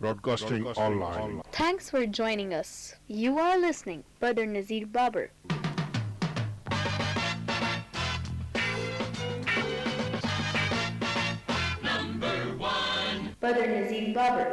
broadcasting online. Thanks for joining us. You are listening Badr Nazir Babar. Number one. Badr Nazir Babar.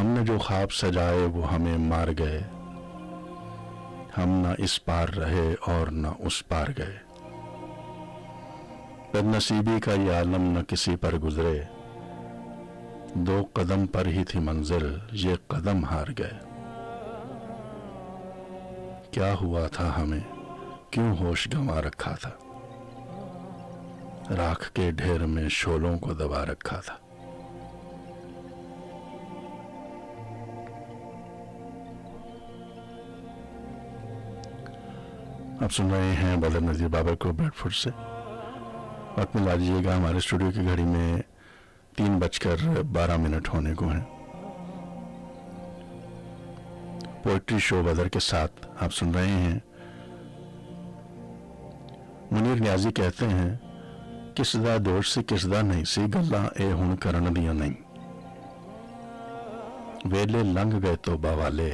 ہم نے جو خواب سجائے وہ ہمیں مار گئے، ہم نہ اس پار رہے اور نہ اس پار گئے، بد نصیبی کا یہ عالم نہ کسی پر گزرے، 2 قدم پر ہی تھی منزل، یہ قدم ہار گئے۔ کیا ہوا تھا ہمیں، کیوں ہوش گنوا رکھا تھا، راکھ کے ڈھیر میں شعلوں کو دبا رکھا تھا۔ آپ سن رہے ہیں بدر نذیر بابر کو بریڈ فوڈ سے۔ وقت ملا دیجیے گا، ہمارے اسٹوڈیو کی گھڑی میں 3:12 ہونے کو ہیں۔ پوئٹری شو بدر کے ساتھ آپ سن رہے ہیں۔ منیر نیازی کہتے ہیں، کس دا دوش سی کس دا نہیں سی گلاں اے ہن کرن دیاں نہیں، ویلے لنگ گئے تو باوالے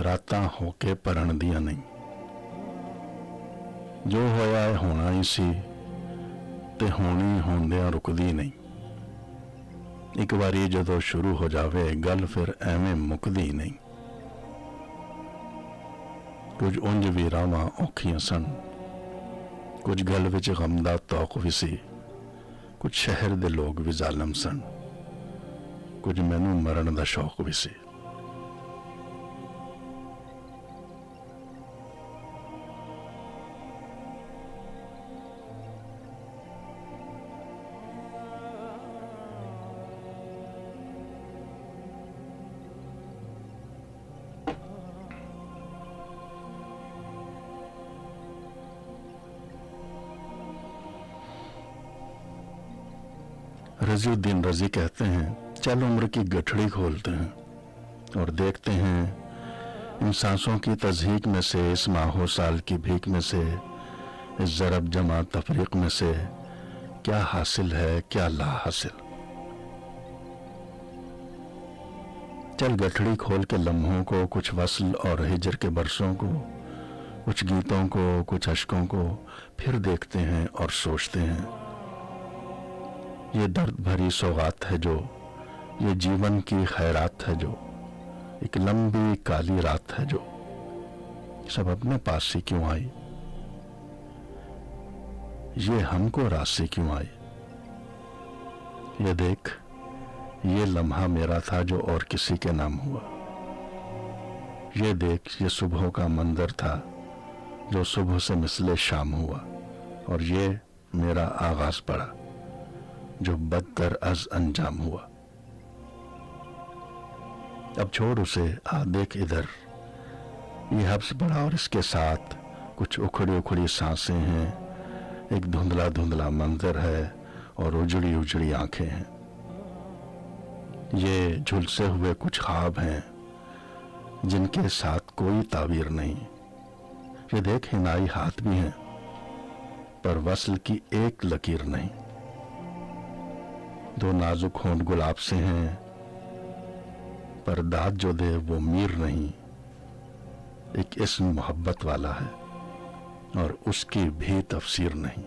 راتاں ہو کے پرن دیاں نہیں، جو ہویا ہے ہونا ہی سی تے ہونی ہوندیاں رکدی نہیں، ایک باری جدو شروع ہو جاوے گل پھر ایویں مکدی نہیں، کچھ انج بھی راواں اوکھیاں سن، کچھ گل وچ غم دا توق بھی سی، کچھ شہر دے لوگ بھی ظالم سن، کچھ مینوں مرن دا شوق بھی سی۔ رضی الدین رضی کہتے ہیں، چل عمر کی گٹھڑی کھولتے ہیں اور دیکھتے ہیں ان سانسوں کی تضحیک میں سے، اس ماہو سال کی بھیک میں سے، اس ضرب جمع تفریق میں سے کیا حاصل ہے کیا لا حاصل۔ چل گٹھڑی کھول کے لمحوں کو، کچھ وصل اور ہجر کے برسوں کو، کچھ گیتوں کو، کچھ اشکوں کو پھر دیکھتے ہیں اور سوچتے ہیں، یہ درد بھری سوغات ہے جو، یہ جیون کی خیرات ہے جو، ایک لمبی کالی رات ہے جو، سب اپنے پاس ہی کیوں آئی، یہ ہم کو راس سے کیوں آئی، یہ دیکھ یہ لمحہ میرا تھا جو اور کسی کے نام ہوا، یہ دیکھ یہ صبحوں کا منظر تھا جو صبح سے مثل شام ہوا، اور یہ میرا آغاز پڑا جو بدتر از انجام ہوا۔ اب چھوڑ اسے، آ دیکھ ادھر، یہ حبس پڑا اور اس کے ساتھ کچھ اکھڑی اکھڑی سانسیں ہیں، ایک دھندلا دھندلا منظر ہے اور اجڑی اجڑی آنکھیں ہیں، یہ جھلسے ہوئے کچھ خواب ہیں جن کے ساتھ کوئی تعبیر نہیں، یہ دیکھ ہنائی ہاتھ بھی ہیں پر وصل کی ایک لکیر نہیں، 2 نازک ہونٹ گلاب سے ہیں پر داد جو دے وہ میر نہیں، ایک اسم محبت والا ہے اور اس کی بھی تفسیر نہیں،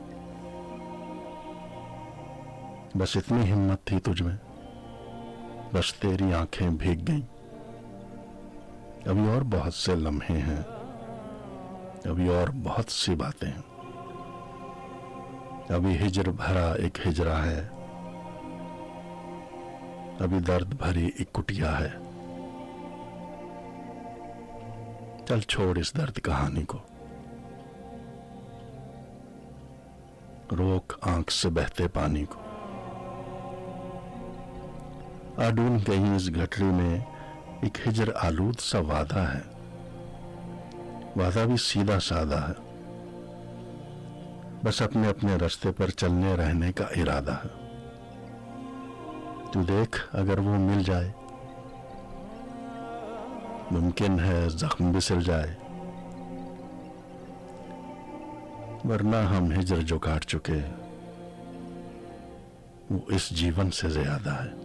بس اتنی ہمت تھی تجھ میں، بس تیری آنکھیں بھیگ گئیں، ابھی اور بہت سے لمحے ہیں، ابھی اور بہت سی باتیں ہیں، ابھی ہجر بھرا ایک ہجرا ہے، ابھی درد بھری ایک کٹیا ہے، چل چھوڑ اس درد کہانی کو، روک آنکھ سے بہتے پانی کو، آڈون کہیں اس گھٹڑی میں ایک ہجر آلود سا وعدہ ہے، وعدہ بھی سیدھا سادہ ہے، بس اپنے اپنے رستے پر چلنے رہنے کا ارادہ ہے، تو دیکھ اگر وہ مل جائے، ممکن ہے زخم بھی سل جائے، ورنہ ہم ہجر جو کاٹ چکے وہ اس جیون سے زیادہ ہے۔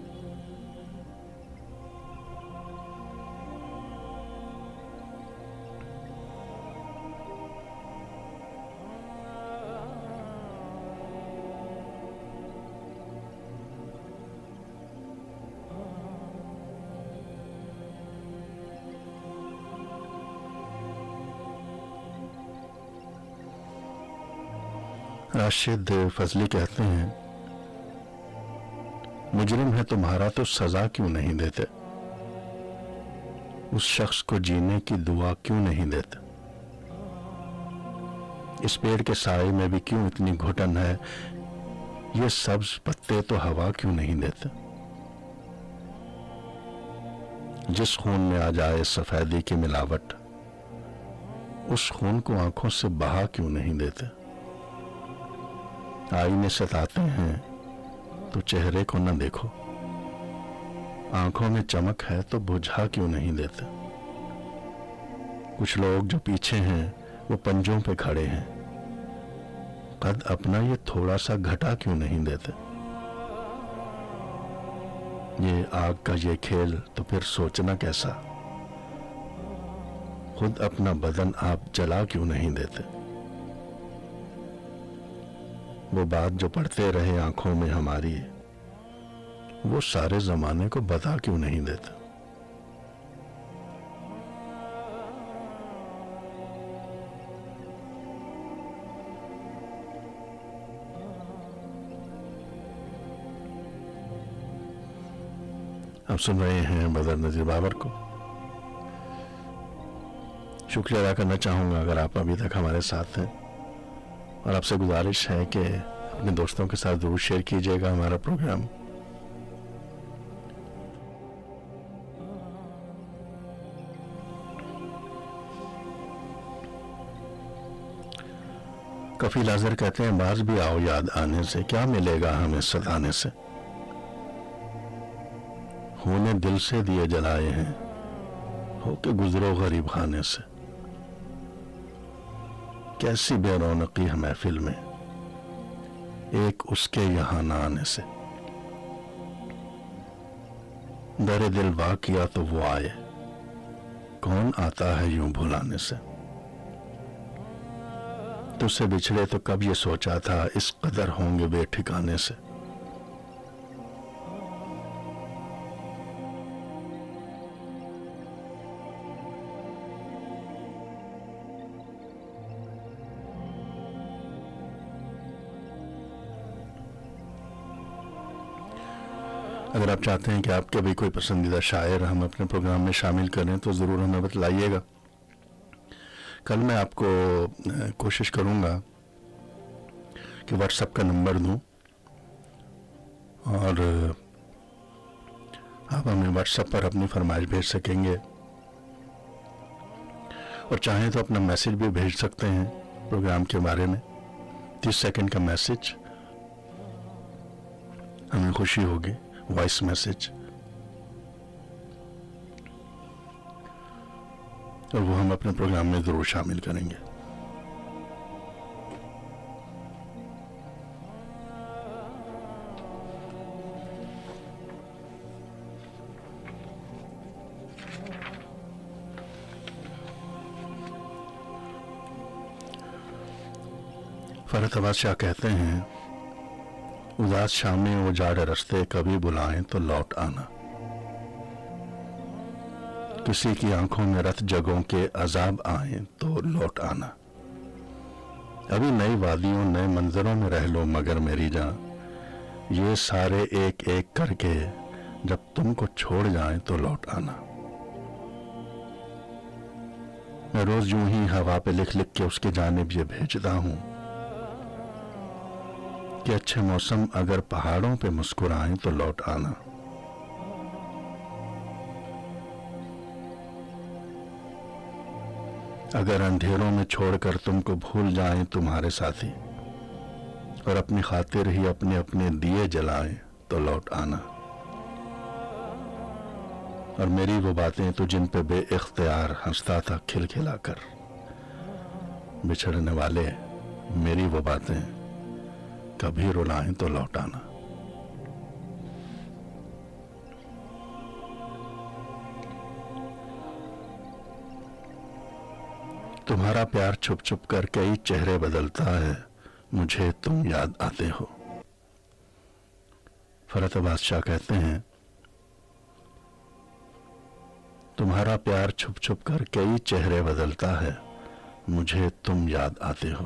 راشد فضلی کہتے ہیں مجرم ہے تمہارا تو سزا کیوں نہیں دیتے؟ اس شخص کو جینے کی دعا کیوں نہیں دیتے؟ اس پیڑ کے سائے میں بھی کیوں اتنی گھٹن ہے؟ یہ سبز پتے تو ہوا کیوں نہیں دیتے؟ جس خون میں آ جائے سفیدی کی ملاوٹ، اس خون کو آنکھوں سے بہا کیوں نہیں دیتے؟ آئینے ستاتے ہیں تو چہرے کو نہ دیکھو، آنکھوں میں چمک ہے تو بجھا کیوں نہیں دیتے؟ کچھ لوگ جو پیچھے ہیں وہ پنجوں پہ کھڑے ہیں، قد اپنا یہ تھوڑا سا گھٹا کیوں نہیں دیتے؟ یہ آگ کا یہ کھیل تو پھر سوچنا کیسا، خود اپنا بدن آپ جلا کیوں نہیں دیتے؟ وہ بات جو پڑھتے رہے آنکھوں میں ہماری، وہ سارے زمانے کو بتا کیوں نہیں دیتے؟ آپ سن رہے ہیں بدر نذیر بابر کو. شکریہ ادا کرنا چاہوں گا اگر آپ ابھی تک ہمارے ساتھ ہیں، اور آپ سے گزارش ہے کہ اپنے دوستوں کے ساتھ ضرور شیئر کیجیے گا ہمارا پروگرام. کفیل اظہر کہتے ہیں باز بھی آؤ یاد آنے سے، کیا ملے گا ہمیں ستانے سے؟ ہونے دل سے دیے جلائے ہیں، ہو کے گزرو غریب خانے سے. کیسی بے رونقی ہے محفل میں ایک اس کے یہاں نہ آنے سے. در دل وا کیا تو وہ آئے، کون آتا ہے یوں بھلانے سے. تجھ سے بچھڑے تو کب یہ سوچا تھا اس قدر ہوں گے بے ٹھکانے سے. اگر آپ چاہتے ہیں کہ آپ کے بھی کوئی پسندیدہ شاعر ہم اپنے پروگرام میں شامل کریں تو ضرور ہمیں بتلائیے گا. کل میں آپ کو کوشش کروں گا کہ واٹس ایپ کا نمبر دوں، اور آپ ہمیں واٹس ایپ پر اپنی فرمائش بھیج سکیں گے، اور چاہیں تو اپنا میسج بھی بھیج سکتے ہیں پروگرام کے بارے میں. 30 سیکنڈ کا میسج، ہمیں خوشی ہوگی. وائس میسج، اور وہ ہم اپنے پروگرام میں ضرور شامل کریں گے. فرحت عباس شاہ کہتے ہیں اداس شامیں اجاڑ رستے کبھی بلائیں تو لوٹ آنا. کسی کی آنکھوں میں رت جگوں کے عذاب آئیں تو لوٹ آنا. ابھی نئی وادیوں نئے منظروں میں رہ لو مگر میری جان، یہ سارے ایک ایک کر کے جب تم کو چھوڑ جائیں تو لوٹ آنا. میں روز یوں ہی ہوا پہ لکھ لکھ کے اس کی جانب یہ بھیجتا ہوں کہ اچھے موسم اگر پہاڑوں پہ مسکرائیں تو لوٹ آنا. اگر اندھیروں میں چھوڑ کر تم کو بھول جائیں تمہارے ساتھی، اور اپنی خاطر ہی اپنے اپنے دیے جلائیں تو لوٹ آنا. اور میری وہ باتیں تو جن پہ بے اختیار ہنستا تھا کھل کھلا کر، بچھڑنے والے میری وہ باتیں کبھی رلائیں تو لوٹ آنا. تمہارا پیار چھپ چھپ کر کئی چہرے بدلتا ہے، مجھے تم یاد آتے ہو. فرحت عباس شاہ کہتے ہیں تمہارا پیار چھپ چھپ کر کئی چہرے بدلتا ہے، مجھے تم یاد آتے ہو.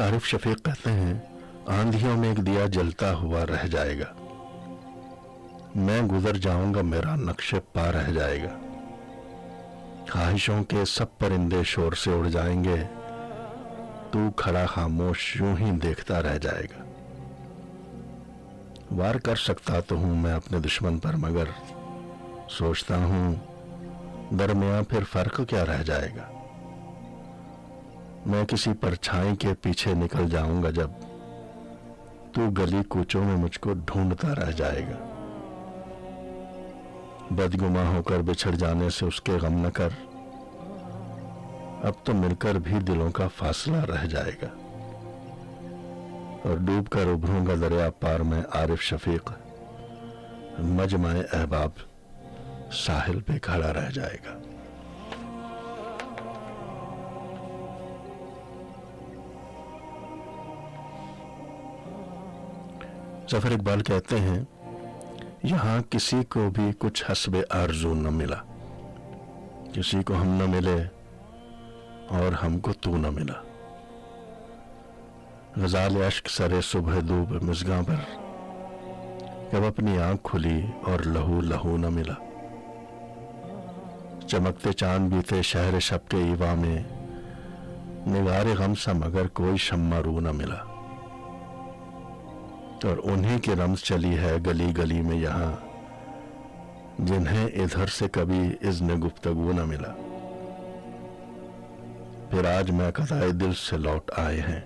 عارف شفیق کہتے ہیں آندھیوں میں ایک دیا جلتا ہوا رہ جائے گا، میں گزر جاؤں گا میرا نقش پا رہ جائے گا، خواہشوں کے سب پرندے شور سے اڑ جائیں گے، تو کھڑا خاموش یوں ہی دیکھتا رہ جائے گا۔ وار کر سکتا تو ہوں میں اپنے دشمن پر، مگر سوچتا ہوں درمیاں پھر فرق کیا رہ جائے گا۔ میں کسی پرچھائی کے پیچھے نکل جاؤں گا جب، تو گلی کوچوں میں مجھ کو ڈھونڈتا رہ جائے گا۔ بدگماں ہو کر بچھڑ جانے سے اس کے غم نہ کر، اب تو مل کر بھی دلوں کا فاصلہ رہ جائے گا۔ اور ڈوب کر ابھروں گا دریا پار میں عارف شفیق، مجمع احباب ساحل پہ کھڑا رہ جائے گا۔ ظفر اقبال کہتے ہیں یہاں کسی کو بھی کچھ حسب آرزو نہ ملا، کسی کو ہم نہ ملے اور ہم کو تو نہ ملا۔ غزال اشک سرے صبح دوب مژگاں پر، جب اپنی آنکھ کھلی اور لہو لہو نہ ملا۔ چمکتے چاند بھی تھے شہر شب کے ایوا میں، نگار غم سا مگر کوئی شمع رو نہ ملا۔ اور انہی کی رمز چلی ہے گلی گلی میں یہاں، جنہیں ادھر سے کبھی اذن گفتگو نہ ملا۔ پھر آج میں قضائے دل سے لوٹ آئے ہیں،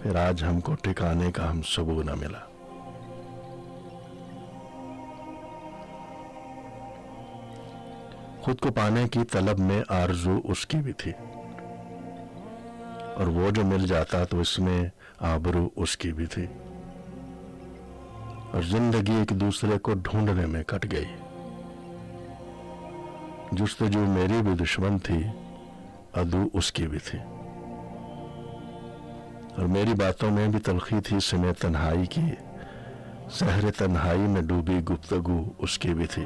پھر آج ہم کو ٹھکانے کا ہم سبو نہ ملا۔ خود کو پانے کی طلب میں آرزو اس کی بھی تھی، اور وہ جو مل جاتا تو اس میں آبرو اس کی بھی تھی، اور زندگی ایک دوسرے کو ڈھونڈنے میں کٹ گئی۔ جستجو میری بھی دشمن تھی، عدو اس کی بھی تھی، اور میری باتوں میں بھی تلخی تھی سمے تنہائی کی، سحر تنہائی میں ڈوبی گفتگو اس کی بھی تھی۔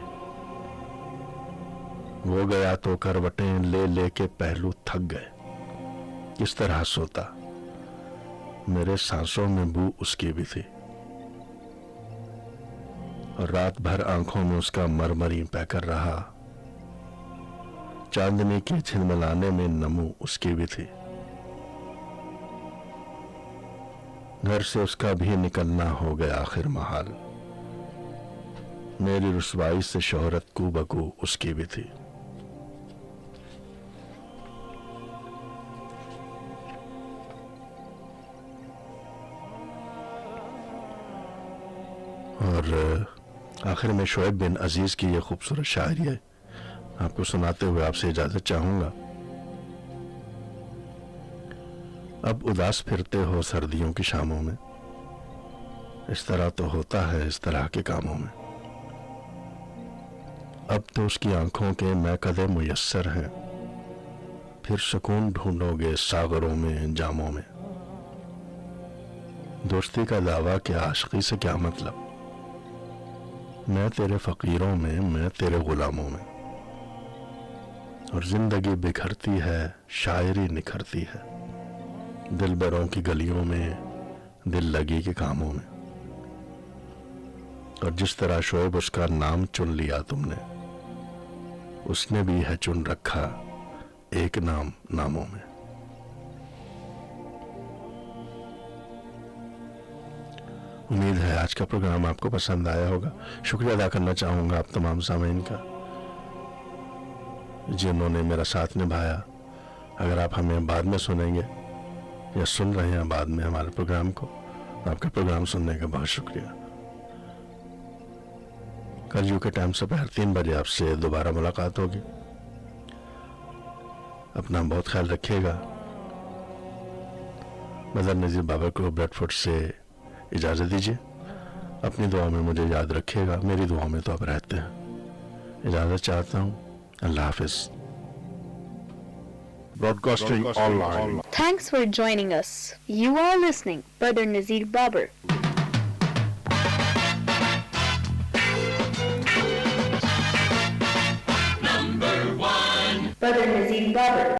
وہ گیا تو کروٹیں لے لے کے پہلو تھک گئے، کس طرح سوتا میرے سانسوں میں بو اس کی بھی تھی، اور رات بھر آنکھوں میں اس کا مرمری پہ کر رہا، چاندنی کی جھلملانے میں نمو اس کی بھی تھی۔ گھر سے اس کا بھی نکلنا ہو گیا آخر محال، میری رسوائی سے شہرت کو بکو اس کی بھی تھی۔ اور آخر میں شعیب بن عزیز کی یہ خوبصورت شاعری ہے، آپ کو سناتے ہوئے آپ سے اجازت چاہوں گا۔ اب اداس پھرتے ہو سردیوں کی شاموں میں، اس طرح تو ہوتا ہے اس طرح کے کاموں میں، اب تو اس کی آنکھوں کے میکدے میسر ہیں، پھر سکون ڈھونڈو گے ساغروں میں جاموں میں۔ دوستی کا دعویٰ کہ عاشقی سے کیا مطلب، میں تیرے فقیروں میں میں تیرے غلاموں میں، اور زندگی بکھرتی ہے شاعری نکھرتی ہے، دل بروں کی گلیوں میں دل لگی کے کاموں میں۔ اور جس طرح شعیب اس کا نام چن لیا تم نے، اس نے بھی ہے چن رکھا ایک نام ناموں میں۔ امید ہے آج کا پروگرام آپ کو پسند آیا ہوگا۔ شکریہ ادا کرنا چاہوں گا آپ تمام سامعین کا جنہوں نے میرا ساتھ نبھایا۔ اگر آپ ہمیں بعد میں سنیں گے یا سن رہے ہیں بعد میں ہمارے پروگرام کو، آپ کا پروگرام سننے کا بہت شکریہ۔ کل یو کے ٹائم سے پہر 3 بجے آپ سے دوبارہ ملاقات ہوگی۔ اپنا بہت خیال رکھیے گا۔ مدر نذیر بابر کو بریڈ فوڈ سے اجازت دیجیے، اپنی دعا میں مجھے یاد رکھیے گا، میری دعا میں تو آپ رہتے ہیں۔ اجازت چاہتا ہوں، اللہ حافظ۔ Broadcasting online. Thanks for joining us. You are listening Badr Nazir Babar. Number 1. Badr Nazir Babar.